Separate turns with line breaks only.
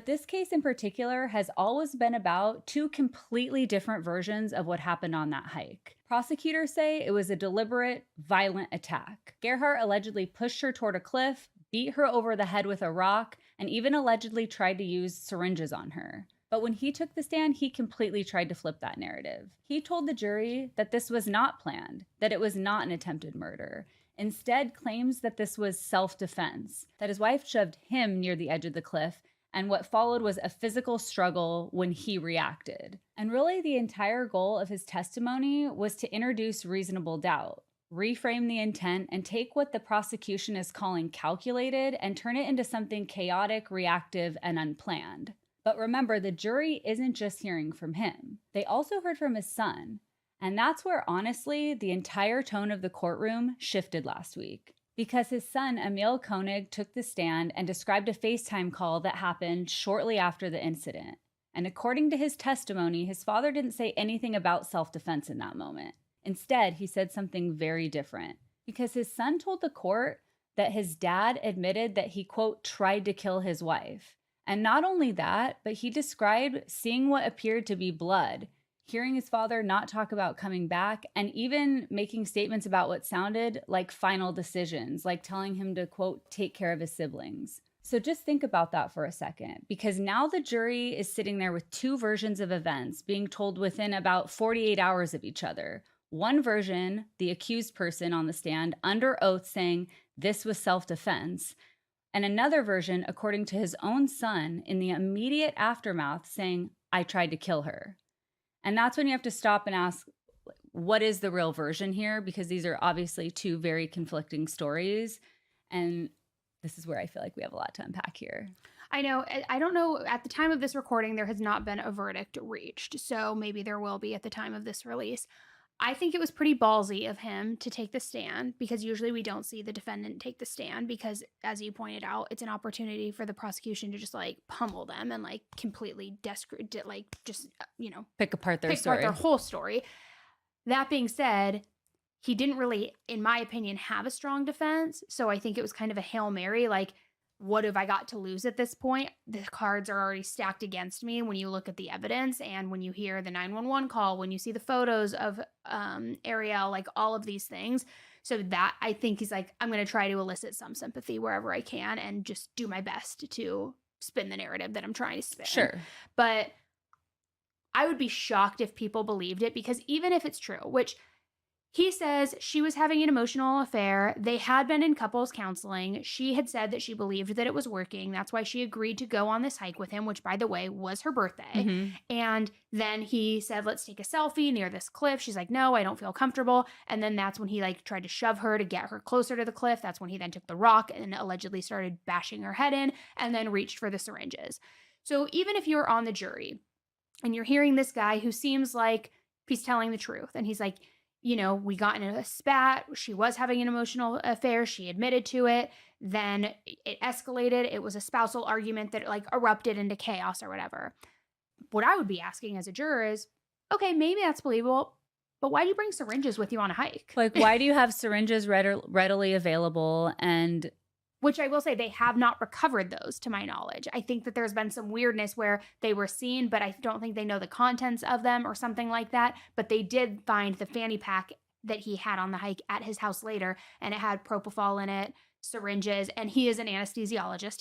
This case in particular has always been about two completely different versions of what happened on that hike. Prosecutors say it was a deliberate, violent attack. Gerhardt allegedly pushed her toward a cliff, beat her over the head with a rock, and even allegedly tried to use syringes on her. But when he took the stand, he completely tried to flip that narrative. He told the jury that this was not planned, that it was not an attempted murder. Instead, claims that this was self-defense, that his wife shoved him near the edge of the cliff, and what followed was a physical struggle when he reacted. And really, the entire goal of his testimony was to introduce reasonable doubt, reframe the intent, and take what the prosecution is calling calculated and turn it into something chaotic, reactive, and unplanned. But remember, the jury isn't just hearing from him. They also heard from his son. And that's where, honestly, the entire tone of the courtroom shifted last week. Because his son, Emil Konig, took the stand and described a FaceTime call that happened shortly after the incident. And according to his testimony, his father didn't say anything about self-defense in that moment. Instead, he said something very different. Because his son told the court that his dad admitted that he, quote, tried to kill his wife. And not only that, but he described seeing what appeared to be blood, hearing his father not talk about coming back, and even making statements about what sounded like final decisions, like telling him to, quote, take care of his siblings. So just think about that for a second, because now the jury is sitting there with two versions of events being told within about 48 hours of each other. One version, the accused person on the stand under oath saying this was self-defense, and another version, according to his own son, in the immediate aftermath saying, I tried to kill her. And that's when you have to stop and ask, what is the real version here? Because these are obviously two very conflicting stories. And this is where I feel like we have a lot to unpack here.
I know. I don't know. At the time of this recording, there has not been a verdict reached. So maybe there will be at the time of this release. I think it was pretty ballsy of him to take the stand, because usually we don't see the defendant take the stand because, as you pointed out, it's an opportunity for the prosecution to just like pummel them and like completely
pick apart their
whole story. That being said, he didn't really, in my opinion, have a strong defense. So I think it was kind of a Hail Mary, like, what have I got to lose at this point? The cards are already stacked against me when you look at the evidence and when you hear the 911 call, when you see the photos of Ariel, like all of these things. So that, I think he's like, I'm going to try to elicit some sympathy wherever I can and just do my best to spin the narrative that I'm trying to spin.
Sure.
But I would be shocked if people believed it, because even if it's true, which he says she was having an emotional affair. They had been in couples counseling. She had said that she believed that it was working. That's why she agreed to go on this hike with him, which, by the way, was her birthday.
Mm-hmm.
And then he said, let's take a selfie near this cliff. She's like, no, I don't feel comfortable. And then that's when he like tried to shove her to get her closer to the cliff. That's when he then took the rock and allegedly started bashing her head in and then reached for the syringes. So even if you're on the jury and you're hearing this guy who seems like he's telling the truth, and he's like, you know, we got in a spat. She was having an emotional affair. She admitted to it. Then it escalated. It was a spousal argument that like erupted into chaos or whatever. What I would be asking as a juror is, okay, maybe that's believable, but why do you bring syringes with you on a hike?
Like, why do you have syringes readily available? And
which I will say, they have not recovered those to my knowledge. I think that there's been some weirdness where they were seen, but I don't think they know the contents of them or something like that. But they did find the fanny pack that he had on the hike at his house later, and it had propofol in it, syringes, and he is an anesthesiologist.